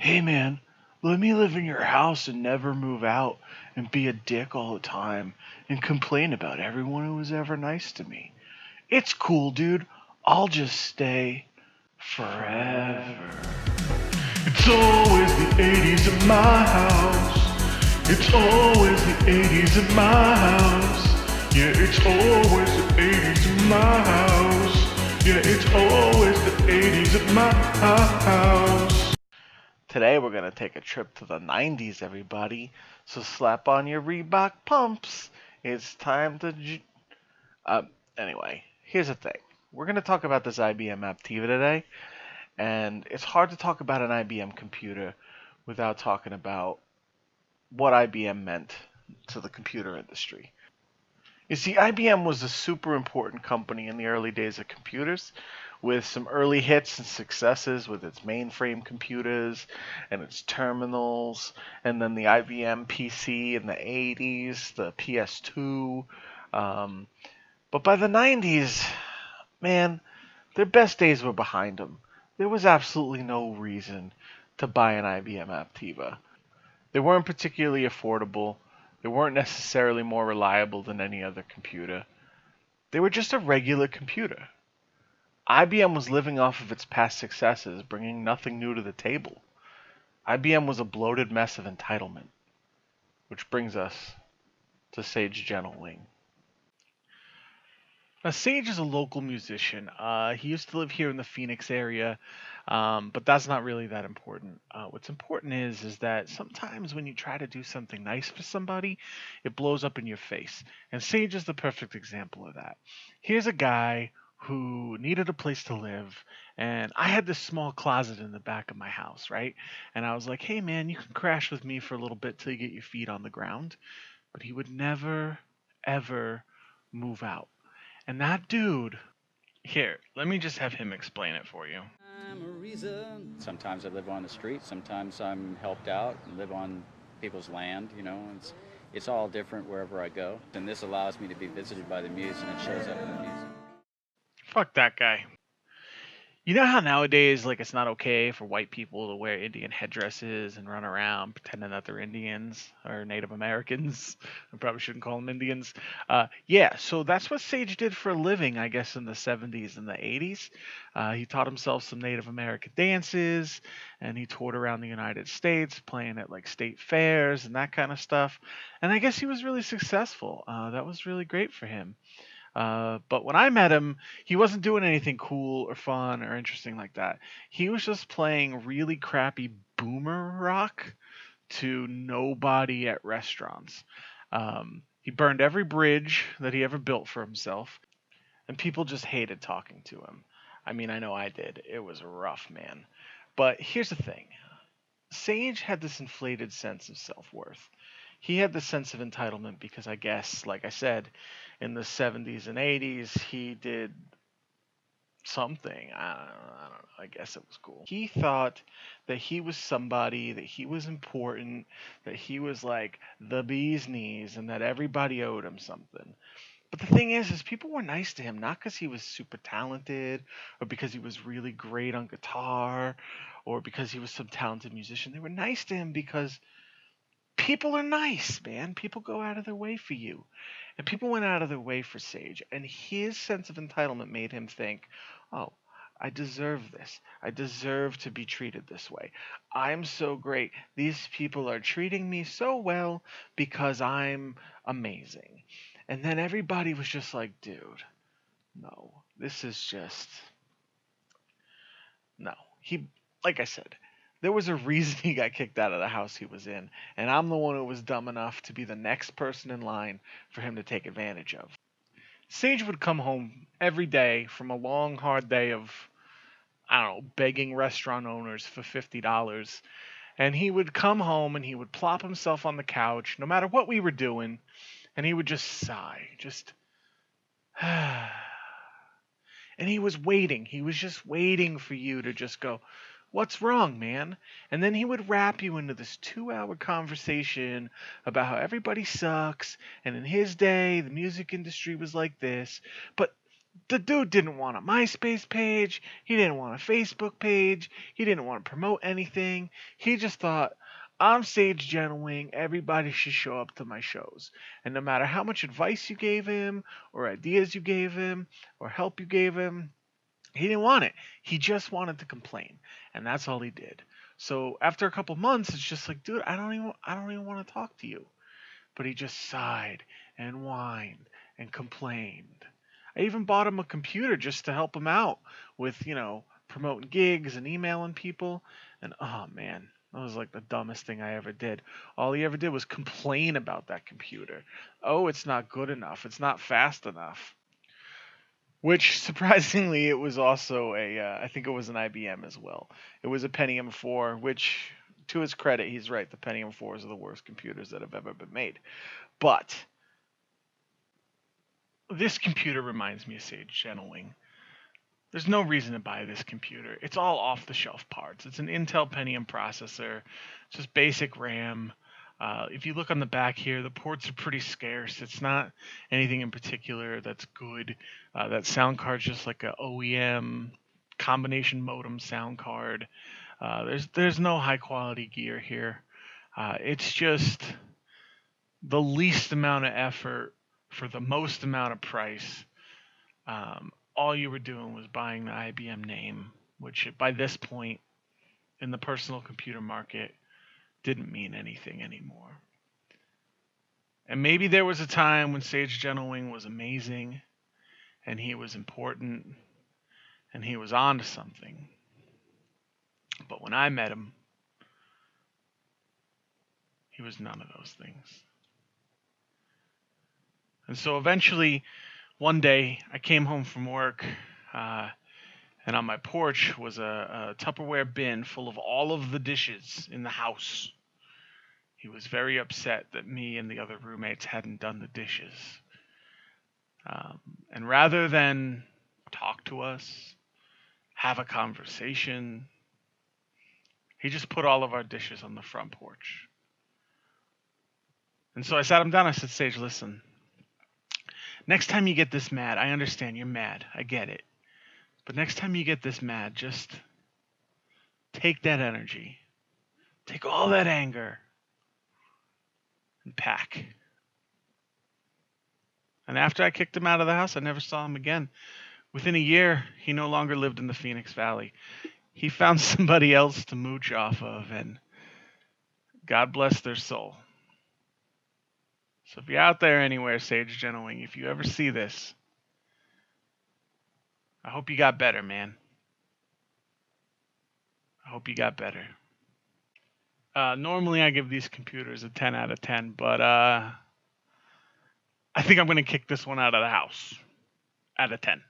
Hey man, let me live in your house and never move out and be a dick all the time and complain about everyone who was ever nice to me. It's cool, dude. I'll just stay forever. It's always the 80s in my house. It's always the 80s in my house. Yeah, it's always the 80s in my house. Yeah, it's always the 80s in my house. Today we're going to take a trip to the 90s, everybody. So slap on your Reebok pumps. It's time to... Uh, anyway, here's the thing. We're going to talk about this IBM Aptiva today. And it's hard to talk about an IBM computer without talking about what IBM meant to the computer industry. You see, IBM was a super important company in the early days of computers, with some early hits and successes with its mainframe computers and its terminals, and then the IBM PC in the 80s, the PS2. But by the 90s, man, their best days were behind them. There was absolutely no reason to buy an IBM Aptiva. They weren't particularly affordable. They weren't necessarily more reliable than any other computer. They were just a regular computer. IBM was living off of its past successes, bringing nothing new to the table. IBM was a bloated mess of entitlement. Which brings us to Sage Gentlewing. Now, Sage is a local musician. He used to live here in the Phoenix area, but that's not really that important. What's important is that sometimes when you try to do something nice for somebody, it blows up in your face. And Sage is the perfect example of that. Here's a guy who needed a place to live, and I had this small closet in the back of my house, right? And I was like, hey man, you can crash with me for a little bit till you get your feet on the ground. But he would never, ever move out. And that dude, here, let me just have him explain it for you. Sometimes I live on the street, sometimes I'm helped out and live on people's land, it's all different wherever I go. And this allows me to be visited by the muse, and it shows up in the music. Fuck that guy. You know how nowadays, like, it's not okay for white people to wear Indian headdresses and run around pretending that they're Indians or Native Americans? I probably shouldn't call them Indians. Yeah, so that's what Sage did for a living, I guess, in the 70s and the 80s. He taught himself some Native American dances, and he toured around the United States playing at, like, state fairs and that kind of stuff. And I guess he was really successful. That was really great for him. But when I met him, he wasn't doing anything cool or fun or interesting like that. He was just playing really crappy boomer rock to nobody at restaurants. He burned every bridge that he ever built for himself, and people just hated talking to him. I mean, I know I did. It was rough, man. But here's the thing. Sage had this inflated sense of self-worth. He had this sense of entitlement because I guess, like I said, in the 70s and 80s, he did something. I don't know. I guess it was cool. He thought that he was somebody, that he was important, that he was like the bee's knees, and that everybody owed him something. But the thing is people were nice to him, not because he was super talented or because he was really great on guitar or because he was some talented musician. They were nice to him because people are nice, man. People go out of their way for you. And people went out of their way for Sage. And his sense of entitlement made him think, oh, I deserve this. I deserve to be treated this way. I'm so great. These people are treating me so well because I'm amazing. And then everybody was just like, dude, no, this is just, no. Like I said, there was a reason he got kicked out of the house he was in, and I'm the one who was dumb enough to be the next person in line for him to take advantage of. Sage would come home every day from a long, hard day of, I don't know, begging restaurant owners for $50. And he would come home and he would plop himself on the couch, no matter what we were doing, and he would just sigh, just, and he was waiting. He was just waiting for you to just go, what's wrong, man? And then he would wrap you into this 2-hour conversation about how everybody sucks, and in his day, the music industry was like this. But The dude didn't want a MySpace page. He didn't want a Facebook page. He didn't want to promote anything. He just thought, I'm Sage Gentlewing. Everybody should show up to my shows. And no matter how much advice you gave him, or ideas you gave him, or help you gave him, he didn't want it. He just wanted to complain. And that's all he did. So after a couple months, it's just like, dude, I don't even want to talk to you. But he just sighed and whined and complained. I even bought him a computer just to help him out with, promoting gigs and emailing people. And oh man, that was like the dumbest thing I ever did. All he ever did was complain about that computer. Oh, it's not good enough. It's not fast enough. Which surprisingly, it was also I think it was an IBM as well. It was a Pentium 4, which, to his credit, he's right. The Pentium 4s are the worst computers that have ever been made. But this computer reminds me of Sage Gentlewing. There's no reason to buy this computer. It's all off the shelf parts. It's an Intel Pentium processor, just basic RAM. If you look on the back here, the ports are pretty scarce. It's not anything in particular that's good. That sound card's just like a OEM combination modem sound card. There's no high quality gear here. It's just the least amount of effort for the most amount of price. All you were doing was buying the IBM name, which by this point in the personal computer market didn't mean anything anymore. And maybe there was a time when Sage Gentlewing was amazing and he was important and he was on to something. But when I met him, he was none of those things. And so eventually, one day, I came home from work, and on my porch was a Tupperware bin full of all of the dishes in the house. He was very upset that me and the other roommates hadn't done the dishes. And rather than talk to us, have a conversation, he just put all of our dishes on the front porch. And so I sat him down. I said, Sage, listen, next time you get this mad, I understand you're mad. I get it. But next time you get this mad, just take that energy, take all that anger, and pack. And after I kicked him out of the house, I never saw him again. Within a year, he no longer lived in the Phoenix Valley. He found somebody else to mooch off of, and God bless their soul. So if you're out there anywhere, Sage Gentlewing, if you ever see this, I hope you got better, man. I hope you got better. Normally I give these computers a 10 out of 10, but I think I'm going to kick this one out of the house at a 10.